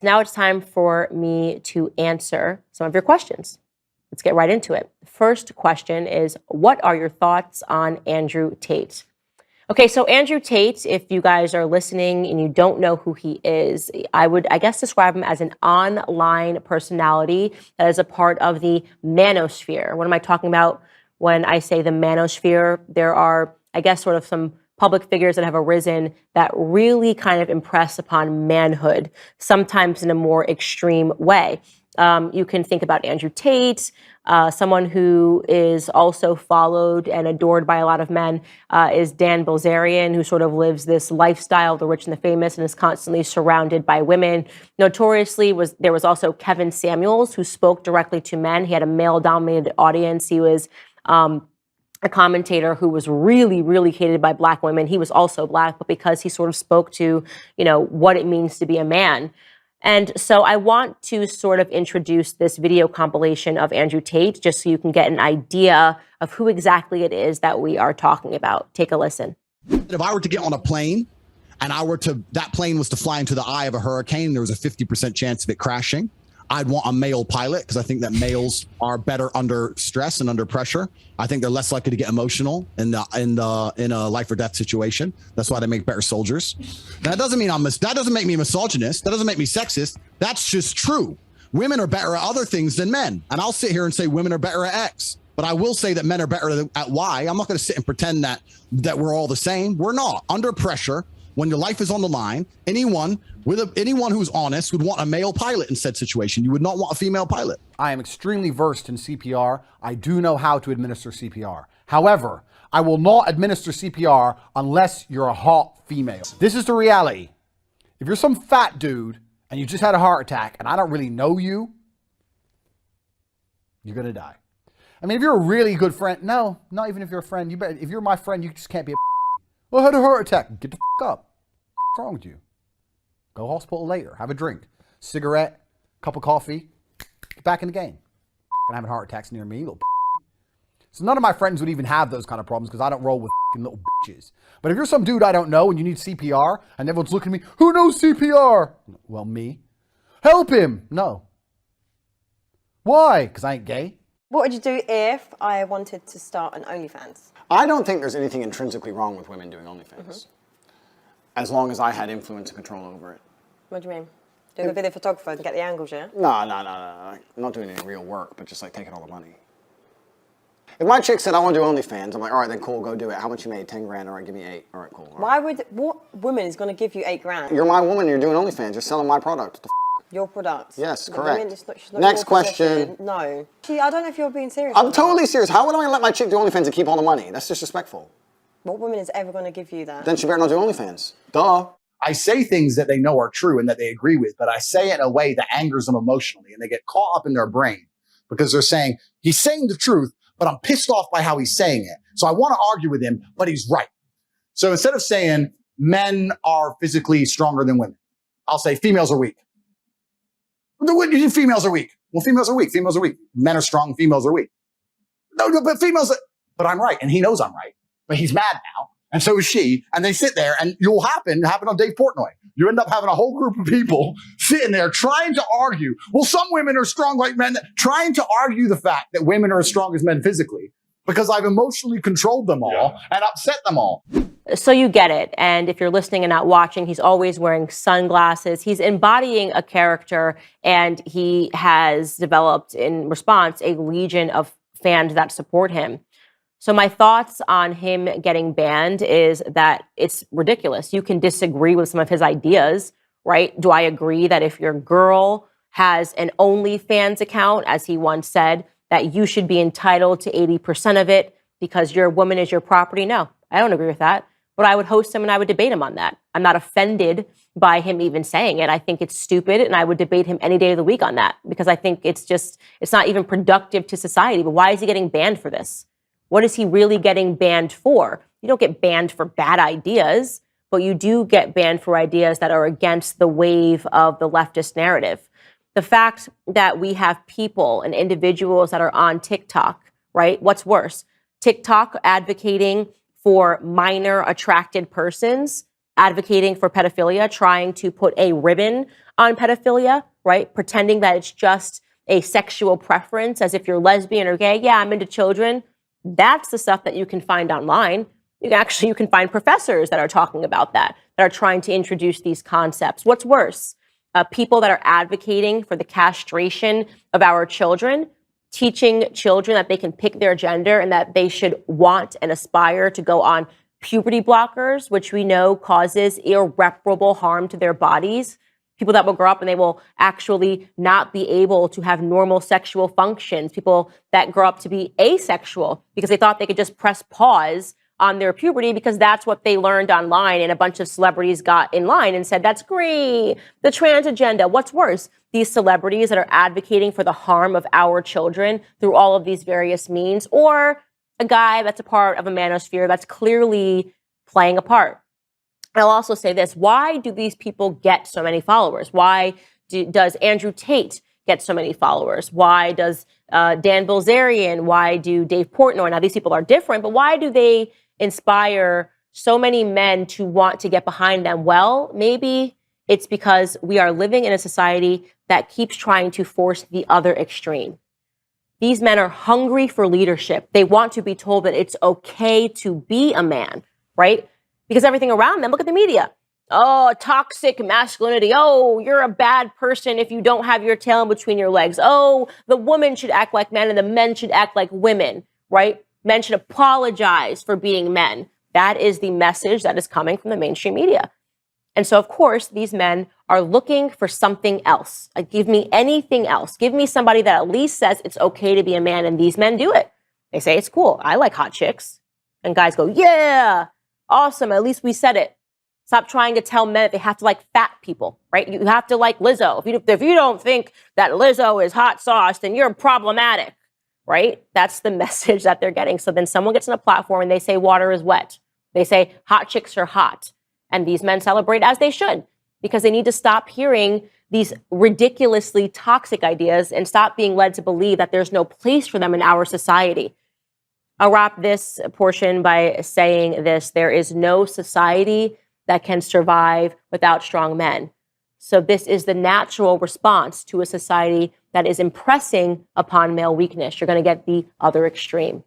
Now it's time for me to answer some of your questions. Let's get right into it. First question is, what are your thoughts on Andrew Tate? Okay, so Andrew Tate, if you guys are listening and you don't know who he is, I would, I guess, describe him as an online personality that is a part of the manosphere. What am I talking about when I say the manosphere? There are, I guess, sort of some public figures that have arisen that really kind of impress upon manhood, sometimes in a more extreme way. You can think about Andrew Tate, someone who is also followed and adored by a lot of men is Dan Bilzerian, who sort of lives this lifestyle of the rich and the famous and is constantly surrounded by women. Notoriously, there was also Kevin Samuels, who spoke directly to men. He had a male-dominated audience. He was a commentator who was really, really hated by Black women. He was also Black, but because he sort of spoke to, what it means to be a man. And so I want to sort of introduce this video compilation of Andrew Tate, just so you can get an idea of who exactly it is that we are talking about. Take a listen. If I were to get on a plane and that plane was to fly into the eye of a hurricane, there was a 50% chance of it crashing. I'd want a male pilot because I think that males are better under stress and under pressure. I think they're less likely to get emotional in a life or death situation. That's why they make better soldiers. Now, that doesn't mean that doesn't make me misogynist. That doesn't make me sexist. That's just true. Women are better at other things than men. And I'll sit here and say women are better at X. But I will say that men are better at Y. I'm not going to sit and pretend that we're all the same. We're not. Under pressure, when your life is on the line, anyone who's honest would want a male pilot in said situation. You would not want a female pilot. I am extremely versed in CPR. I do know how to administer CPR. However, I will not administer CPR unless you're a hot female. This is the reality. If you're some fat dude and you just had a heart attack and I don't really know you, you're going to die. I mean, if you're a really good friend, no, not even if you're a friend. If you're my friend, you just can't be a I had a heart attack. Get the up. What's wrong with you? Go hospital later. Have a drink. Cigarette. Cup of coffee. Get back in the game. Gonna have heart attacks near me, little. So none of my friends would even have those kind of problems because I don't roll with little bitches. But if you're some dude I don't know and you need CPR and everyone's looking at me, who knows CPR? Well, me. Help him. No. Why? Because I ain't gay. What would you do if I wanted to start an OnlyFans? I don't think there's anything intrinsically wrong with women doing OnlyFans, as long as I had influence and control over it. What do you mean? Doing a video photographer and get the angles, yeah? No. I'm not doing any real work, but just like taking all the money. If my chick said, I want to do OnlyFans, I'm like, all right, then cool, go do it. How much you made? 10 grand, all right, give me 8. All right, cool. All right. What woman is going to give you 8 grand? You're my woman, you're doing OnlyFans, you're selling my product. Your product? Yes, But correct. she's not Next your question. possession. No. I don't know if you're being serious. I'm totally serious. How would I let my chick do OnlyFans and keep all the money? That's disrespectful. What woman is ever going to give you that? Then she better not do OnlyFans. Duh. I say things that they know are true and that they agree with, but I say it in a way that angers them emotionally, and they get caught up in their brain because they're saying, he's saying the truth, but I'm pissed off by how he's saying it. So I want to argue with him, but he's right. So instead of saying men are physically stronger than women, I'll say females are weak. Females are weak. Well, females are weak. Females are weak. Men are strong. Females are weak. No, but but I'm right. And he knows I'm right. But he's mad now. And so is she. And they sit there and you'll happen on Dave Portnoy. You end up having a whole group of people sitting there trying to argue. Well, some women are strong like men, trying to argue the fact that women are as strong as men physically because I've emotionally controlled them all and upset them all. So you get it. And if you're listening and not watching, he's always wearing sunglasses. He's embodying a character, and he has developed in response a legion of fans that support him. So my thoughts on him getting banned is that it's ridiculous. You can disagree with some of his ideas, right? Do I agree that if your girl has an OnlyFans account, as he once said, that you should be entitled to 80% of it because your woman is your property? No, I don't agree with that. But I would host him and I would debate him on that. I'm not offended by him even saying it. I think it's stupid, and I would debate him any day of the week on that because I think it's not even productive to society. But why is he getting banned for this? What is he really getting banned for? You don't get banned for bad ideas, but you do get banned for ideas that are against the wave of the leftist narrative. The fact that we have people and individuals that are on TikTok, right? What's worse? TikTok advocating for minor attracted persons, advocating for pedophilia, trying to put a ribbon on pedophilia, right? Pretending that it's just a sexual preference, as if you're lesbian or gay. Yeah, I'm into children. That's the stuff that you can find online. You can find professors that are talking about that are trying to introduce these concepts. What's worse? People that are advocating for the castration of our children, teaching children that they can pick their gender and that they should want and aspire to go on puberty blockers, which we know causes irreparable harm to their bodies. People that will grow up and they will actually not be able to have normal sexual functions. People that grow up to be asexual because they thought they could just press pause on their puberty because that's what they learned online, and a bunch of celebrities got in line and said, that's great, the trans agenda. What's worse? These celebrities that are advocating for the harm of our children through all of these various means, or a guy that's a part of a manosphere that's clearly playing a part. I'll also say this. Why do these people get so many followers? Why does Andrew Tate get so many followers? Why does Dan Bilzerian? Why do Dave Portnoy? Now, these people are different, but why do they inspire so many men to want to get behind them? Well, maybe it's because we are living in a society that keeps trying to force the other extreme. These men are hungry for leadership. They want to be told that it's okay to be a man, right? Because everything around them, look at the media. Oh, toxic masculinity. Oh, you're a bad person if you don't have your tail in between your legs. Oh, the woman should act like men and the men should act like women, right? Men should apologize for being men. That is the message that is coming from the mainstream media. And so, of course, these men are looking for something else. Like, give me anything else. Give me somebody that at least says it's okay to be a man. And these men do it. They say, it's cool. I like hot chicks. And guys go, yeah, awesome. At least we said it. Stop trying to tell men that they have to like fat people, right? You have to like Lizzo. If you don't think that Lizzo is hot sauce, then you're problematic, right? That's the message that they're getting. So then someone gets on a platform and they say water is wet. They say hot chicks are hot. And these men celebrate, as they should, because they need to stop hearing these ridiculously toxic ideas and stop being led to believe that there's no place for them in our society. I'll wrap this portion by saying this. There is no society that can survive without strong men. So this is the natural response to a society that is impressing upon male weakness. You're going to get the other extreme.